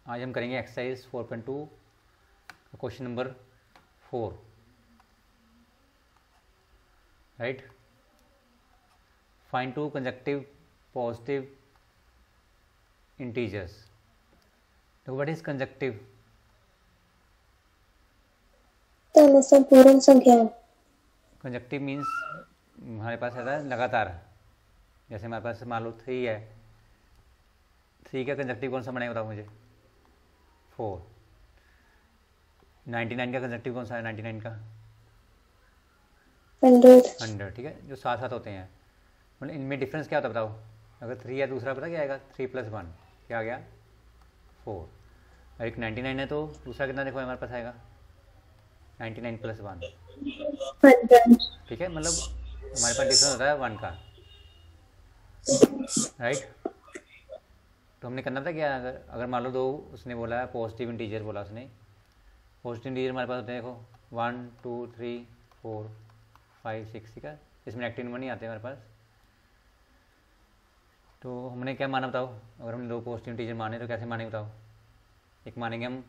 आज हम करेंगे exercise 4.2 question number 4, right. Find two consecutive positive integers. तो व्हाट इज कंजक्टिव? पूर्ण संख्या। कंजक्टिव मीन्स हमारे पास है लगातार। जैसे हमारे पास मान लो 3 है, 3 का कंजक्टिव कौन सा बनेगा बताओ मुझे? 4। 99 का कंजक्टिव कौन सा है? 99 का 100, ठीक है, जो साथ साथ होते हैं। मतलब इनमें डिफरेंस क्या होता है बताओ? अगर 3 है, दूसरा पता क्या आएगा? 3 + 1 क्या आ गया? 4। और एक 99 है तो दूसरा कितना देखो हमारे पास आएगा? 99 + 1, ठीक है। मतलब हमारे पास डिफरेंस होता है 1 का, राइट। तो हमने करना था क्या? अगर मान लो दो उसने बोला है पॉजिटिव इंटीजर, बोला उसने पॉजिटिव इंटीजर हमारे पास होते हैं देखो 1 2 3 4 5 6, ठीक है। इसमें नेगेटिव नंबर नहीं आते हमारे पास। तो हमने क्या माना बताओ? अगर हमने दो पॉजिटिव इंटीजर माने तो कैसे माने बताओ? एक मानेंगे हम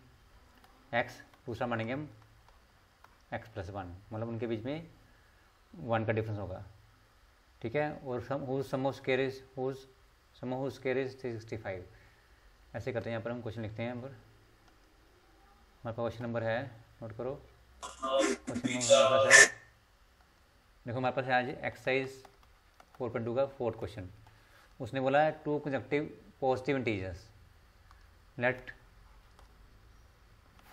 x, दूसरा मानेंगे हम x + 1, मतलब उनके बीच में 1 का डिफरेंस होगा, ठीक है। और सम ऑफ स्क्वायर इज 365। ऐसे करते हैं। यहाँ पर हम क्वेश्चन लिखते हैं। यहाँ पर हमारे पास क्वेश्चन नंबर है, नोट करो। क्वेश्चन नंबर हमारे पास है, देखो हमारे पास है आज एक्सरसाइज 4.2 का 4th क्वेश्चन। उसने बोला है two consecutive positive integers, let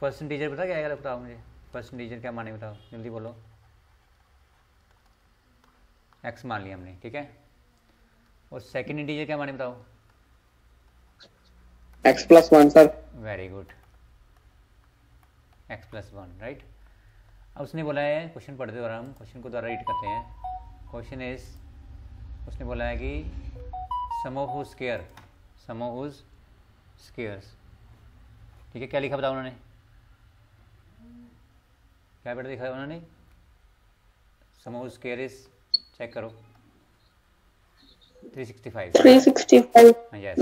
first integer पता क्या आएगा? बताओ मुझे फर्स्ट इंटीजर क्या माने, बताओ जल्दी बोलो। x मान लिया हमने, ठीक है। और सेकंड इंटीजर क्या माने बताओ? x + 1 sir. Very good, x + 1, right. अब उसने बोला है, क्वेश्चन पढ़ते और हम क्वेश्चन को दोबारा रीड करते हैं। क्वेश्चन इज, उसने बोला है कि सम ऑफ हुज स्क्वायर्स, ठीक है। क्या लिखा बताओ उन्होंने? क्या बेटा लिखा है उन्होंने? सम ऑफ हुज स्क्वायर्स, चेक करो, 365। हाँ यस।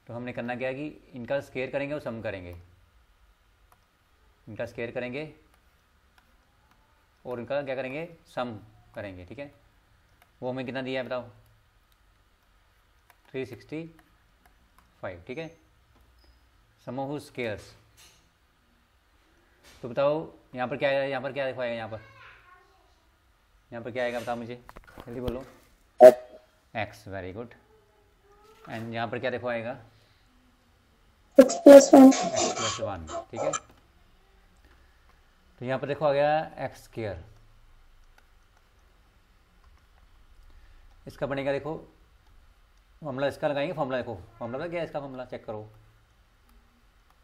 तो हमने करना क्या है कि इनका स्क्वायर करेंगे और सम करेंगे। इनका स्क्वायर करेंगे और इनका क्या करेंगे? सम करेंगे, ठीक है। वो हमें कितना दिया है बताओ? 365, ठीक है। सम ऑफ हुज स्क्वायर्स, तो बताओ यहाँ पर क्या आएगा? यहाँ पर क्या देखो आएगा? यहाँ पर क्या आएगा बताओ मुझे, जल्दी बोलो। x, very good. एंड यहाँ पर क्या देखो आएगा? x + 1, ठीक है। तो यहाँ पर देखो आ गया x²। इसका बनेगा देखो फॉर्मूला, इसका लगाएंगे फॉर्मूला। देखो फॉर्मूला क्या है इसका? फॉर्मूला चेक करो,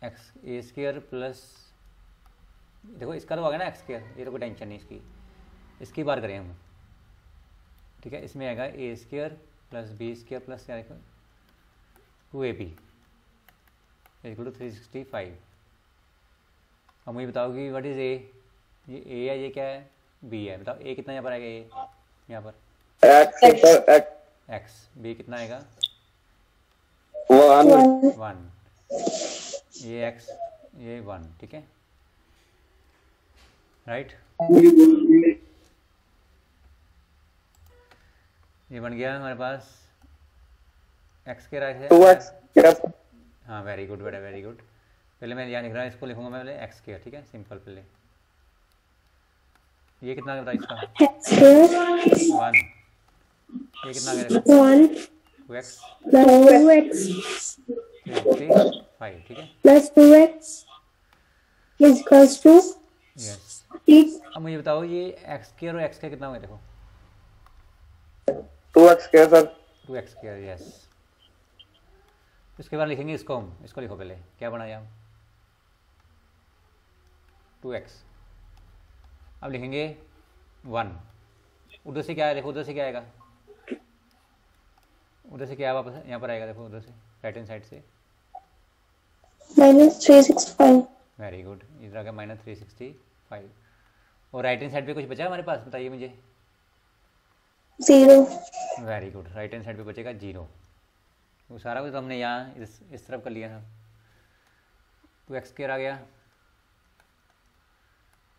x² प्लस, देखो इसका तो आ गया ना x², ये तो कोई टेंशन नहीं इसकी बार करें हम, ठीक है। इसमें आएगा a² + b² प्लस क्या देखो 2ab = 365। अब मुझे बताओ कि व्हाट इज a? ये a है, ये क्या है? b है। बताओ a कितना यहाँ पर आएगा? a यहाँ पर x, b कितना आएगा? 1, ये x, ये 1, ठीक है, राइट। ये बन गया हमारे पास x के राइट है। हाँ वेरी गुड बेटा, वेरी गुड। पहले मैं यहाँ लिख रहा हूँ, इसको लिखूंगा मैं पहले x², ठीक है, सिंपल। पहले ये कितना है बताइए इसका? 1। ये कितना है देखो? 2x + 365, ठीक है, + 2x = यस। अब मुझे बताओ ये x² और x² कितना होगा? देखो 2x² सर। 2x², yes. उसके बाद लिखेंगे इसको, हम इसको लिखो पहले, क्या बनाया हम? 2x। अब लिखेंगे 1। उधर से क्या है देखो? उधर से क्या आएगा? उधर से क्या वापस यहाँ पर आएगा? देखो उधर से राइट हैंड साइड से -365। वेरी गुड, इधर आ गया -365। और राइट हैंड साइड पे कुछ बचा हमारे पास? बताइए मुझे। 0। Very good, right hand side पे बचेगा 0। वो सारा कुछ तो हमने यहाँ इस तरफ कर लिया था। 2x² आ गया,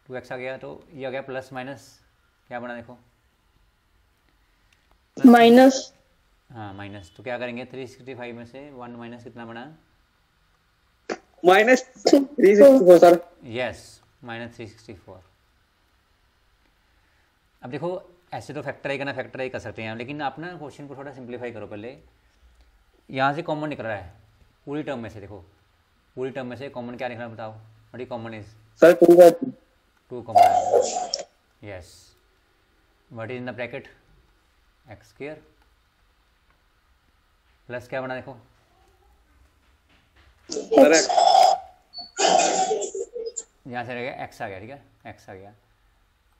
2x आ गया, तो ये आ गया प्लस माइनस क्या बना देखो, माइनस हाँ माइनस। तो क्या करेंगे 365 में से 1 माइनस कितना बना, माइनस 364 सर। Yes minus 364। अब देखो ऐसे तो फैक्टराइज करना फैक्टराइज कर सकते हैं, लेकिन आप ना क्वेश्चन को थोड़ा सिंप्लीफाई करो पहले। यहाँ से कॉमन निकल रहा है पूरी टर्म में से, देखो पूरी टर्म में से कॉमन क्या निकला बताओ, बड़ी common is sir 2 common, yes. What is in the bracket, x² plus क्या बना देखो, यहाँ से रहेगा x आ गया, ठीक है x आ गया।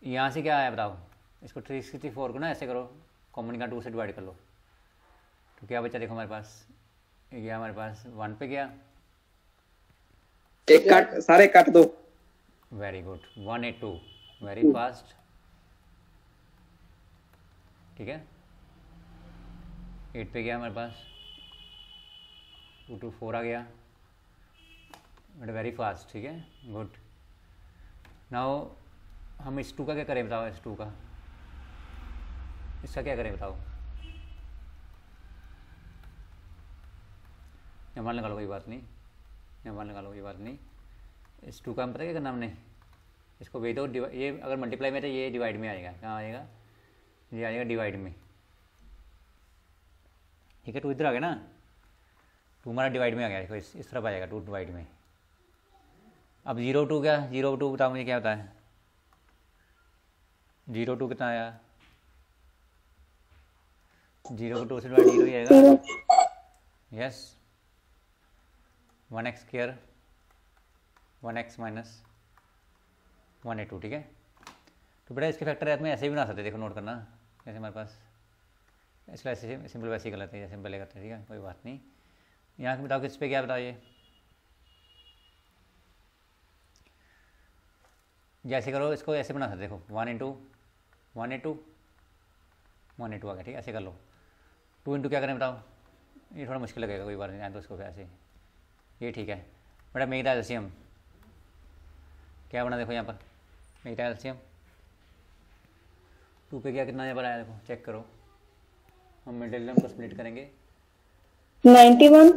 यहाँ से क्या आया बताओ, इसको 364 को ना ऐसे करो, कॉमन का 2 से डिवाइड कर लो, तो क्या बचा देखो हमारे पास, ये गया हमारे पास 1 पे गया, एक काट सारे काट दो। वेरी गुड 182, वेरी फास्ट, ठीक है। 8 पे गया हमारे पास, 224 आ गया, बट वेरी फास्ट, ठीक है गुड। नाउ हम इस 2 का क्या करें बताओ, इस 2 का, इसका क्या करें बताओ, मान लगा लो कोई बात नहीं, मान लगा लो कोई बात नहीं। इस 2 का हम पता क्या करना हमने, इसको वे दो, ये अगर मल्टीप्लाई में तो ये डिवाइड में आएगा, कहाँ आएगा, ये आएगा डिवाइड में, ठीक है। 2 इधर आ गया ना, 2 हमारा डिवाइड में आ गया, देखो इस तरफ आ जाएगा 2 डिवाइड में। अब 0 2 क्या, 0 2 बताओ मुझे क्या होता है, 0 2 कितना आया, 0 को 2 से डिवाइड 0 ही आएगा, यस। 1x², 1x माइनस 182, ठीक है। तो बेटा इसके फैक्टर में ऐसे भी बना सकते, देखो नोट करना, जैसे हमारे पास इसको ऐसे सिंपल वैसे ही कर लेते हैं जैसे पहले करते हैं, ठीक है कोई बात नहीं। यहाँ के बताओ किस पे क्या बताओ, ये जैसे करो इसको ऐसे बना सकते, देखो 1 इंटू 182 182 आ गया, ठीक है ऐसे कर लो। 2 इंटू क्या करें बताओ, ये थोड़ा मुश्किल लगेगा, कोई बात नहीं, तो इसको ऐसे ये ठीक है। बेटा मेरा एल्शियम क्या बना देखो यहाँ पर, मेरा एल्शियम 2 पे क्या कितना यहाँ पर आया देखो, चेक करो। हम मिडिल टर्म को स्प्लिट करेंगे, 91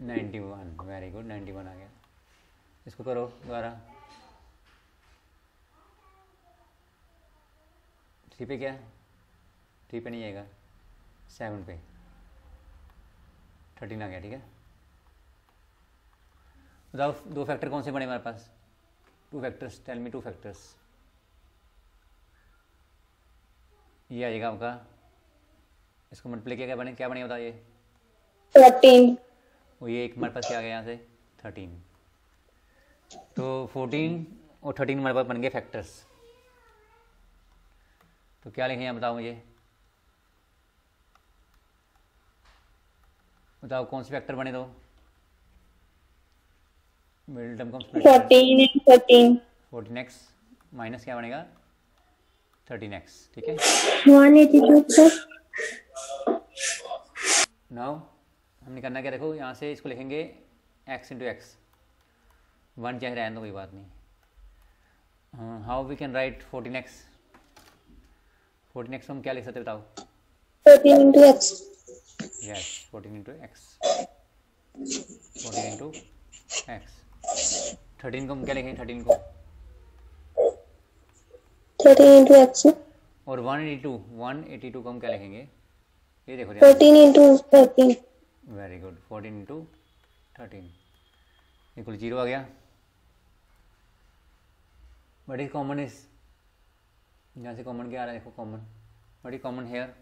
91, वेरी गुड 91 आ गया। इसको करो दोबारा, 3 पे क्या, 3 पे नहीं आएगा, 7 पे 13 आ गया, ठीक है। बताओ 2 फैक्टर कौन से बने हमारे पास, 2 फैक्टर्स, टेल मी 2 फैक्टर्स। ये आएगा आपका, इसको मल्टीप्लाई किया क्या बने बताओ, ये 14 वो ये एक हमारे पास क्या आ गया यहाँ से 13, तो 14 और 13 हमारे पास बन गए फैक्टर्स। तो क्या लिखें यहाँ बताओ मुझे, बताओ कौन से फैक्टर बने, दो मिडिल टर्म को 14 and 13 14x माइनस क्या बनेगा 13x, ठीक है। 182 सर। नाउ हमने करना क्या, देखो यहाँ से इसको लिखेंगे x इंटू एक्स, 1 चाहे रहने दो कोई बात नहीं। How we can write 14x, 14x हम क्या लिख सकते बताओ, 14 into x yes 14 into x, 14 into x. 13 को हम क्या लिखेंगे, 13 को 13 into x और 182 को हम क्या लिखेंगे, ये देखो 14 into 13 very good 14 into 13 equal 0 आ गया। बट इज कॉमन इज, यहाँ से कॉमन क्या आ रहा है देखो, common but is common hair,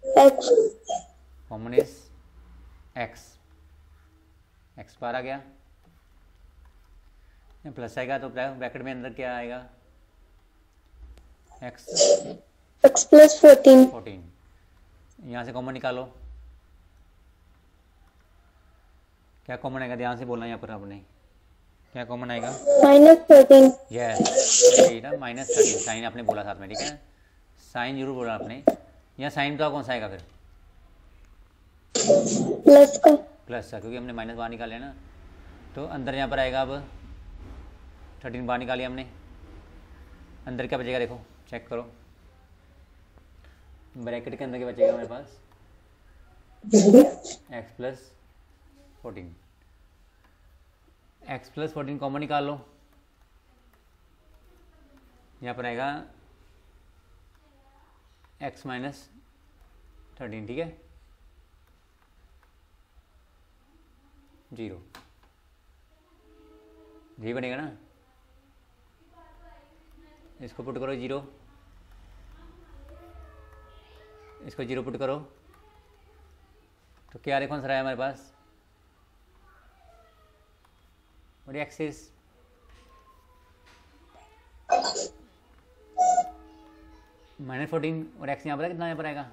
x common is x बार आ गया, प्लस आएगा तो ब्रैकेट में अंदर क्या आएगा x plus 14 14, यहाँ से कॉमन निकालो, क्या कॉमन आएगा ध्यान से बोलना यहाँ पर आपने, क्या कॉमन आएगा -13 यस ना -13, साइन आपने बोला साथ में, ठीक है साइन जरूर बोला आपने। यहाँ साइन तो कौन सा आएगा फिर, प्लस का प्लस का, क्योंकि हमने -1 निकाले ना, तो अंदर यहाँ पर आएगा अब 13 बाहर निकाली हमने, अंदर क्या बचेगा देखो चेक करो, ब्रैकेट के अंदर क्या बचेगा हमारे पास x plus 14, x plus 14 common निकाल लो, यहाँ पर आएगा x माइनस 13, ठीक है 0, यही बनेगा ना, इसको पुट करो 0, इसको 0 पुट करो, तो क्या देखो आंसर आया हमारे पास, और एक्सिस -14 और x यहाँ पर कितना यहाँ पर आएगा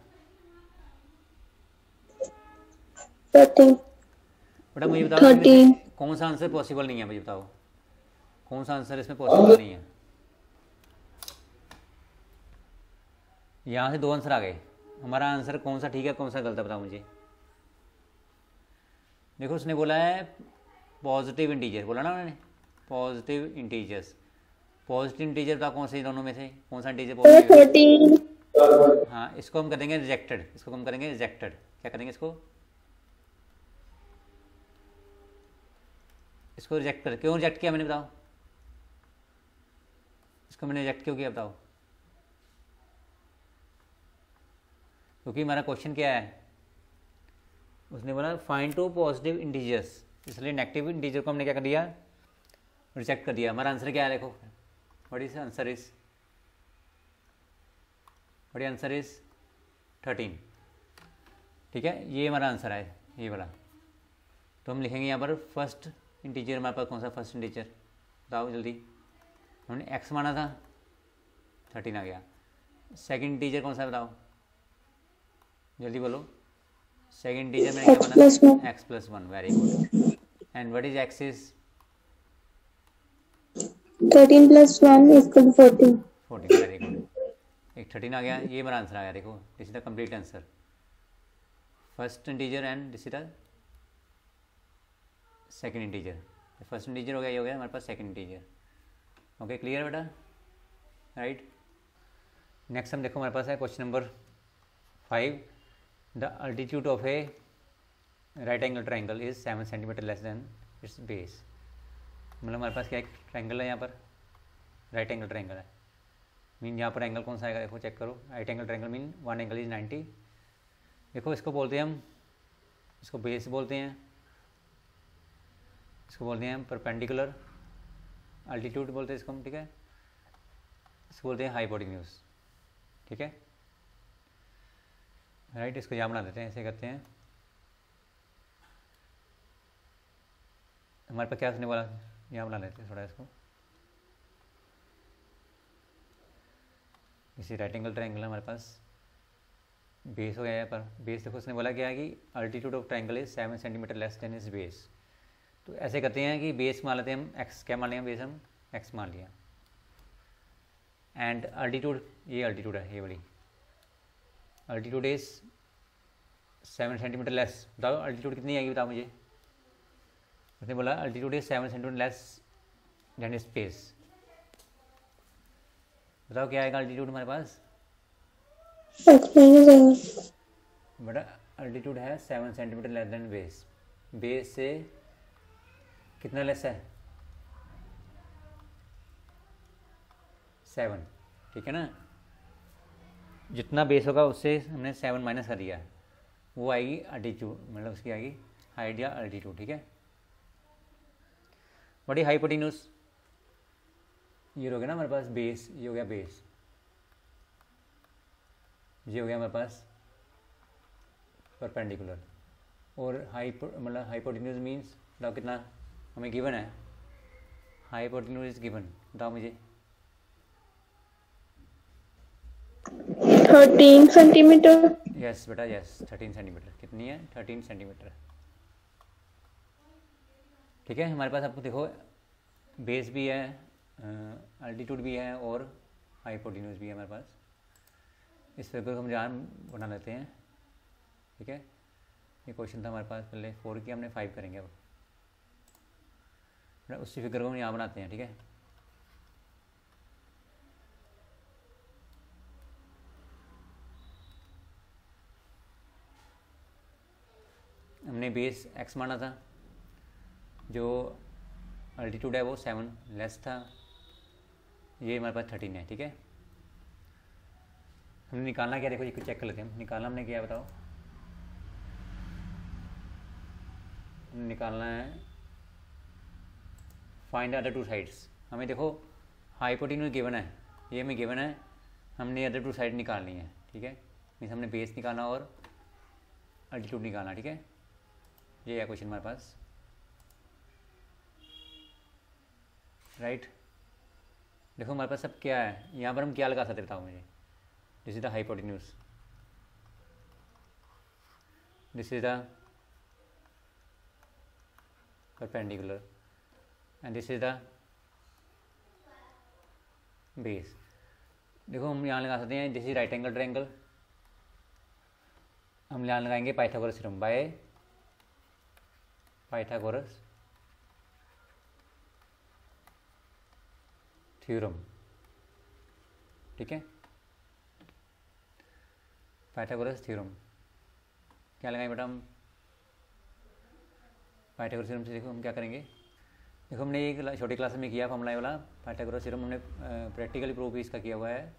13 बेटा मुझे बताओ 13 कौन सा आंसर पॉसिबल नहीं है, मुझे बताओ कौन सा आंसर इसमें पॉसिबल नहीं है। यहाँ से 2 आंसर आ गए, हमारा आंसर कौन सा ठीक है कौन सा गलत है बताओ मुझे। देखो उसने बोला है पॉजिटिव इंटीजर, बोला ना उन्होंने पॉजिटिव इंटीजर्स, पॉजिटिव इंटीजर बताओ कौन से दोनों में से कौन सा इंटीजर पॉजिटिव है? 13 हाँ इसको हम करेंगे रिजेक्टेड, इसको हम करेंगे रिजेक्टेड, क्या करेंगे इसको रिजेक्ट कर, क्यों रिजेक्ट किया मैंने बताओ, इसको मैंने रिजेक्ट क्यों किया बताओ, क्योंकि हमारा क्वेश्चन क्या है, उसने बोला फाइंड टू पॉजिटिव इंटीजर्स, इसलिए नेगेटिव इंटीजर को हमने क्या कर दिया रिजेक्ट कर दिया। हमारा आंसर क्या है देखो, व्हाट इज आंसर इज 13, ठीक है ये हमारा आंसर है ये वाला। तो हम लिखेंगे यहाँ पर फर्स्ट इंटीजर, हमारे पास कौन सा फर्स्ट इंटीजर बताओ जल्दी, हमने x माना था 13 आ गया, सेकंड इंटीजर कौन सा बताओ जल्दी बोलो, सेकंड इंटीजर में क्या माना x plus 1, very good, and what is x is 13 plus 1 is equal to 14 14, very good, एक 13 आ गया, ये हमारा आंसर आ गया देखो, this is the complete answer, first integer and this is the second integer, first integer हो गया, ये हो गया हमारे पास सेकंड इंटीजर, ओके क्लियर बेटा राइट। नेक्स्ट हम देखो हमारे पास है question number 5, the altitude of A right angle triangle is 7 centimetre less than it's base, मतलब हमारे पास क्या एक ट्राइंगल है यहाँ पर, राइट एंगल ट्राइंगल है, मीन यहाँ पर एंगल कौन सा आएगा देखो चेक करो, right angle triangle mean one angle is 90, देखो इसको बोलते हैं हम, इसको बेस बोलते हैं, इसको बोलते हैं हम परपेंडिकुलर अल्टीट्यूड बोलते हैं इसको हम, ठीक है इसको बोलते हैं हाइपोटेन्यूज, ठीक है राइट। इसको यहाँ बना देते हैं, ऐसे करते हैं, हमारे पास क्या सुनने वाला, यहाँ बना लेते हैं थोड़ा इसको, इसी राइट एंगल ट्राइंगल हमारे पास बेस हो गया है, पर बेस देखो उसने बोला क्या है कि altitude of triangle is 7 centimetre less than is base, तो ऐसे करते हैं कि बेस मान लेते हैं हम x, क्या मान लिया बेस हम x मान लिया, एंड अल्टीट्यूड ये अल्टीट्यूड है, ये वाली अल्टीट्यूड इज 7 सेंटीमीटर लेस, बताओ अल्टीट्यूड कितनी आएगी बताओ मुझे, उसने बोला altitude is 7 centimetre less than space, बताओ क्या आएगा अल्टीट्यूड हमारे पास, बड़ा अल्टीट्यूड है 7 centimetre less than base, base से कितना लेस है 7, ठीक है ना, जितना बेस होगा उससे हमने 7 माइनस कर दिया, वो आएगी अल्टीट्यूड, मतलब उसकी आएगी हाइट या अल्टीट्यूड, ठीक है। बड़ी हाइपोटेन्यूज ये हो गया ना हमारे पास बेस, ये हो गया बेस, ये हो गया हमारे पास परपेंडिकुलर, और मतलब हाइपोटेन्यूज मीन्स बताओ कितना हमें गिवन है, हाइपोटेन्यूज इज गिवन, बताओ मुझे 13 सेंटीमीटर, यस बेटा यस 13 सेंटीमीटर, कितनी है 13 सेंटीमीटर, ठीक है। हमारे पास आपको देखो बेस भी है, अल्टीट्यूड भी है और हाइपोटेन्यूज भी है हमारे पास, इस फिगर को हम जान बना लेते हैं, ठीक है। ये क्वेश्चन था हमारे पास पहले 4 की, हमने 5 करेंगे अब, उसी फिगर को हम यहाँ बनाते हैं, ठीक है। हमने बेस x माना था, जो अल्टीट्यूड है वो 7 लेस था, ये हमारे पास 13 है, ठीक है। हमने निकालना क्या, देखो ये चेक कर लेते हैं। निकालना हमने क्या बताओ, हमने निकालना है फाइंड अदर टू साइड्स। हमें देखो हाइपोटेन्यूज गिवन है, ये हमें गिवन है, हमने अदर टू साइड निकालनी है, ठीक है। मीन्स हमने बेस निकालना और अल्टीट्यूड निकालना, ठीक है। ये है क्वेश्चन हमारे पास, राइट। देखो हमारे पास अब क्या है, यहाँ पर हम क्या लगा सकते, बताओ मुझे। This is the hypotenuse, this is the perpendicular and this is the base. देखो हम यहाँ लगा सकते हैं, this is right angle triangle, हम यहाँ लगाएंगे Pythagoras theorem by Pythagoras theorem, ठीक है। पाइथागोरस थ्योरम क्या लगाएंगे बेटा हम, पाइथागोरस थ्योरम से देखो हम क्या करेंगे। देखो हमने एक छोटी क्लास में किया फॉर्मूला वाला पाइथागोरस थ्योरम, हमने प्रैक्टिकली प्रूव भी इसका किया हुआ है।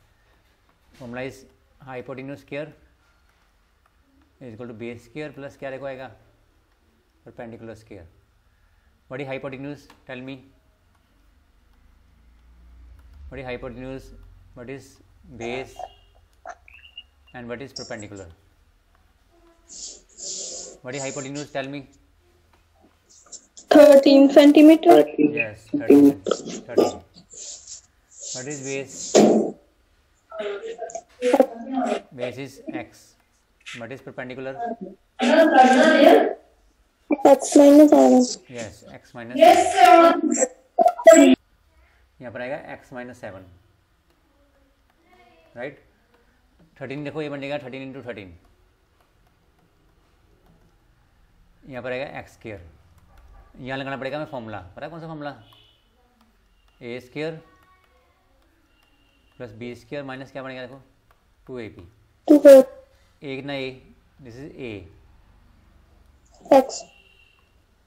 Formula is hypotenuse square is equal to base square plus क्या देखो आएगा, perpendicular square. What is hypotenuse, tell me, what is hypotenuse, what is base and what is perpendicular? What is hypotenuse, tell me. 13 centimeter. Yes, 13. What is base? Base is x. What is perpendicular? X minus 7. Yes, x minus 7. यहाँ पर आएगा x minus 7, right. 13 देखो ये बनेगा 13 into 13, यहाँ पर आएगा x square. यहाँ लगाना पड़ेगा हमें फॉर्मूला, पता है कौन सा formula, a square plus b square minus क्या बनेगा देखो 2ab, ए कितना a, this is a, X.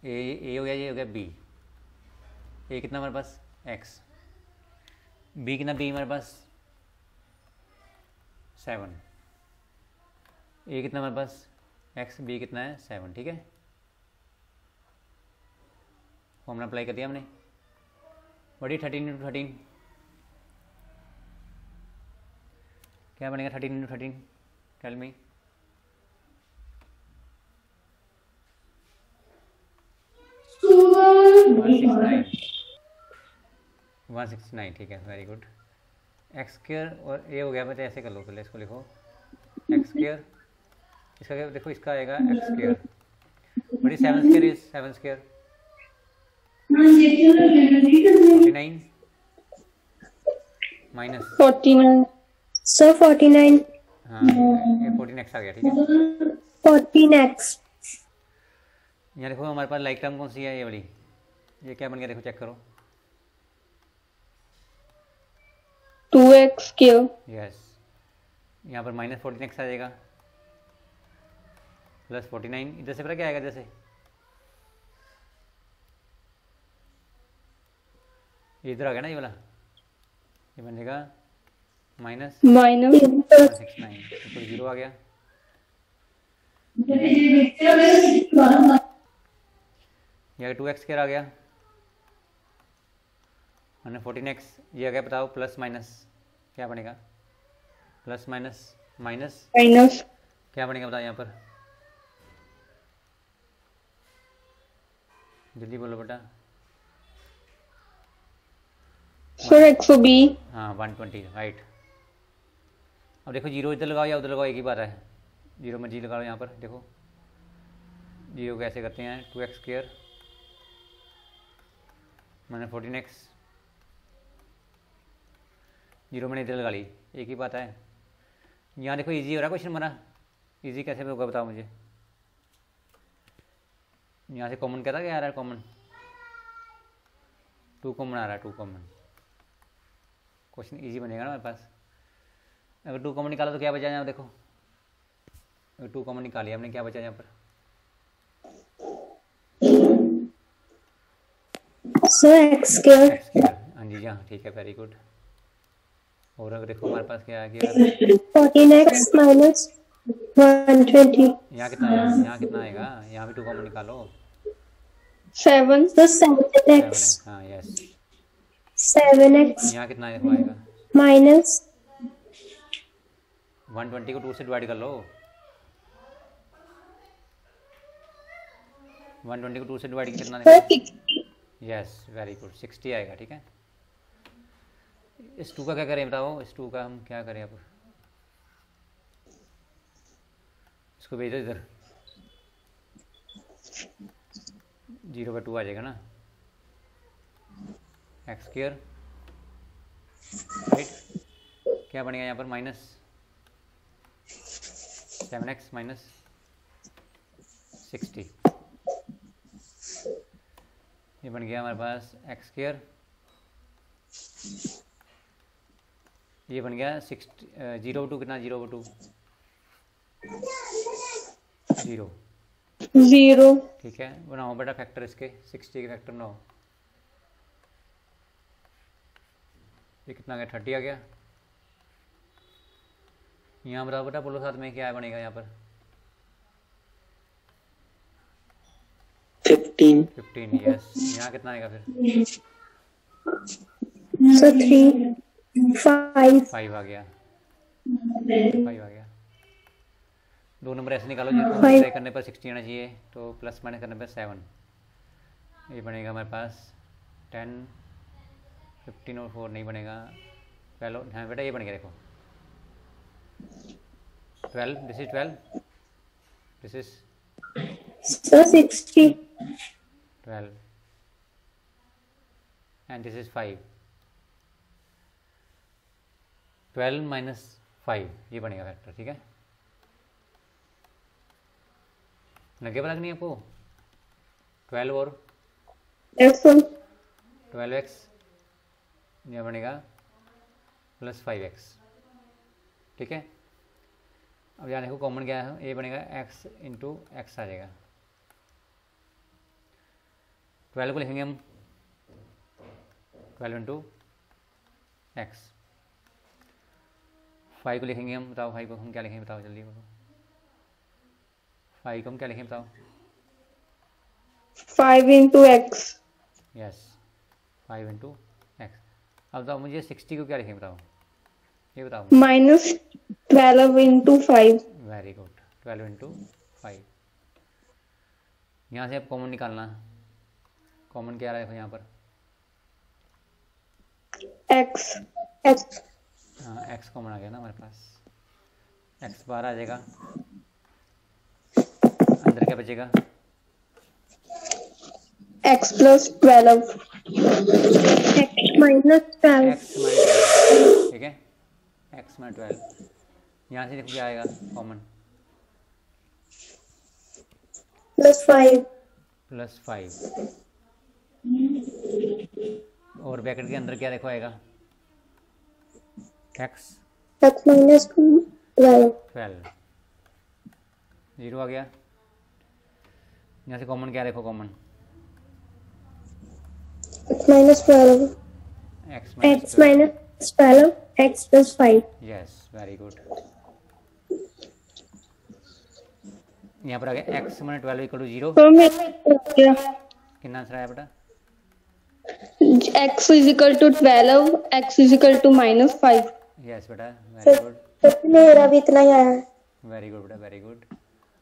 A हो गया, ये हो गया बी, ए कितना हमारे पास एक्स, बी कितना, बी हमारे पास 7, ए कितना हमारे पास एक्स, बी कितना है 7, ठीक है। फॉर्मूला अप्लाई कर दिया हमने। बड़ी 13 इंटू 13 क्या बनेगा, 13 इंटू 13 टेल मी। वन 169, ठीक है, वेरी गुड। एक्स स्क्वायर और ए हो गया, मैं तो ऐसे कर लो, पहले इसको लिखो एक्स स्क्वायर, इसका क्या देखो, इसका आएगा एक्स स्क्वायर, बड़ी 7 square is 7 square 49 minus 49. Sir, 49. हाँ ये 14x आ गया, ठीक है। 14x. यहाँ देखो हमारे पास लाइक टर्म कौन सी है, ये वाली, ये क्या बन गया देखो, चेक करो, 2x cube. यस। यहाँ पर माइनस 14x आ जाएगा प्लस 49, इधर से पता क्या आएगा, जैसे ये इधर आ गया ना, ये वाला, ये बनेगा माइनस Minus. 169, तो 0 आ गया। यहाँ 2x स्क्वायर आ गया, मैंने 14x, ये आ गया, बताओ प्लस माइनस क्या बनेगा, प्लस माइनस माइनस Minus. क्या बनेगा बताओ यहाँ पर, जल्दी बोलो बेटा। Sir, x will be. हाँ 120, राइट। अब देखो जीरो इधर लगाओ या उधर लगाओ, एक ही बात है, जीरो में जी लगाओ, यहाँ पर देखो जीरो कैसे करते हैं, 2x स्क्वायर मैंने 14x, जीरो मैंने इधर लगा ली, एक ही बात है। यहाँ देखो इजी हो रहा है क्वेश्चन हमारा, इजी कैसे होगा बताओ मुझे। यहाँ से कॉमन क्या था, क्या आ रहा है कॉमन, 2 कॉमन आ रहा है, 2 कॉमन। क्वेश्चन इजी बनेगा ना हमारे पास। अगर 2 कॉमन निकाला तो क्या बचा यहाँ देखो, अगर 2 कॉमन निकालिए हमने, क्या बचा यहाँ पर? Sir x square. X square, हाँ जी हाँ ठीक है, वेरी गुड। और अगर देखो हमारे पास क्या आ गया, 14x minus 120। यहाँ कितना आएगा, यहाँ कितना आएगा, यहाँ भी 2 कॉमन निकालो। 7 तो 7x 7x, हाँ यस। 7x यहाँ कितना देखो आएगा, माइनस 120 को 2 से डिवाइड कर लो, 120 को 2 से डिवाइड कितना देखो, यस वेरी गुड, 60 आएगा। ठीक है, इस 2 का क्या करें बताओ, इस 2 का हम क्या करें अब, इसको भेजो इधर, 0 का 2 आ जाएगा ना, एक्स स्क्वायर राइट, क्या बनेगा यहाँ पर माइनस 7x माइनस 60, ये बन गया हमारे पास एक्स स्क्वायर, ये बन गया 0/2 कितना, 0/2 0। 0। ठीक है, बनाओ बेटा फैक्टर इसके, 60 के फैक्टर बनाओ, ये कितना आ गया, 30 आ गया। यहाँ बताओ बेटा, बोलो साथ में क्या बनेगा यहाँ पर, 15 यस। यहाँ कितना आएगा फिर, सर 3 5 5 आ गया, 5 आ गया। 2 नंबर ऐसे निकालो जिनको मल्टीप्लाई करने पर 60 आना चाहिए, तो प्लस माइनस करने पर 7, ये बनेगा हमारे पास 10 15 और 4 नहीं बनेगा, पहले हाँ बेटा ये बन गया देखो 12, this is 12, this is sir 60 12 and this is 5, 12 minus 5 ये बनेगा फैक्टर। ठीक है, लगे पता नहीं आपको, 12 और x 12x यह बनेगा प्लस 5x। ठीक है, अब यहाँ देखो कॉमन क्या है, ये बनेगा x इंटू एक्स आ जाएगा, 12 को लिखेंगे हम 12 इंटू एक्स, 5 को लिखेंगे हम, बताओ 5 को हम क्या लिखेंगे, बताओ जल्दी बोलो, 5 को हम क्या लिखेंगे बताओ, 5 into x yes 5 into x. अब बताओ मुझे 60 को क्या लिखेंगे बताओ, ये बताओ, minus 12 into 5। Very good, 12 into 5। यहाँ से अब कॉमन निकालना, कॉमन क्या आ रहा है यहाँ पर, x हाँ एक्स कॉमन आ गया ना हमारे पास, एक्स बाहर आ जाएगा, अंदर क्या बचेगा, x plus 12 x minus 12 x minus, ठीक है एक्स माइनस 12। यहाँ से देखो क्या आएगा कॉमन, plus 5 प्लस 5, और ब्रैकेट के अंदर क्या देखो आएगा, एक्स x minus 12 12, 0 आ गया। यहाँ से कॉमन क्या देखो, common x minus 12 x x minus 12 x plus 5। Yes very good. यहाँ पर आ गया एक्स माइनस 12 इक्वल टू 0, तो मैं कितना आंसर आया बेटा, x is equal to 12 x is equal to minus 5। Yes बेटा वेरी गुड, मेरा भी इतना ही आया है। वेरी गुड बेटा वेरी गुड।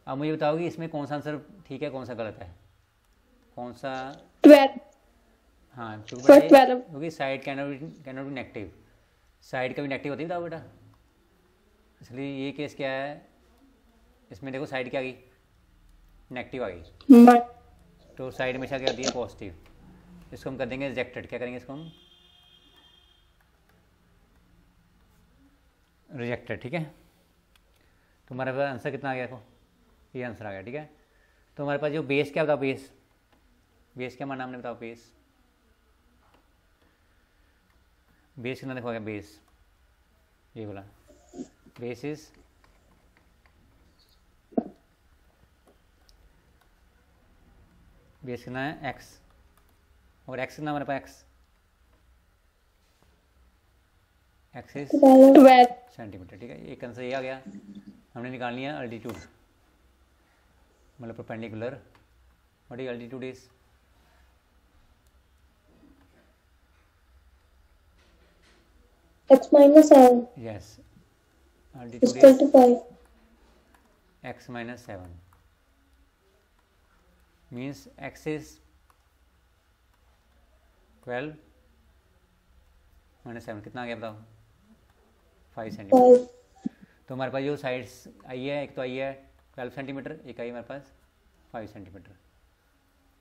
अब मुझे बताओ कि इसमें कौन सा आंसर ठीक है कौन सा गलत है, कौन सा, 12 हाँ क्योंकि for बेटा 12 क्योंकि side can not be negative, side कभी नेगेटिव होती है बताओ बेटा, इसलिए ये केस क्या है, इसमें देखो साइड क्या आ गई, नेगेटिव आ गई, तो साइड हमेशा क्या होती है पॉजिटिव, इसको हम कर देंगे रिजेक्टेड, क्या करेंगे इसको हम रिजेक्टेड। ठीक है, तो हमारे पास आंसर कितना आ गया देखो, ये आंसर आ गया। ठीक है, तो हमारे पास जो बेस क्या बताओ, बेस क्या हमारा नाम ने बताओ, बेस बेस कितना देखो, बेस ये बोला, बेस इज बेस कितना है x, और x कितना हमारे पास, x इज 12 सेंटीमीटर। ठीक है, एक आंसर ये आ गया। हमने निकाल लिया अल्टीट्यूड, मतलब perpendicular. What is altitude is x minus 7 yes, is altitude equal is to 5. x minus 7 means x is 12 minus 7 कितना आ गया बताओ, 5 सेंटीमीटर। 5. तो हमारे पास जो साइड्स आई है, एक तो आई है 12 सेंटीमीटर, एक आई हमारे पास 5 सेंटीमीटर।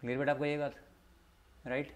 क्लियर बेटा आपको ये बात, राइट?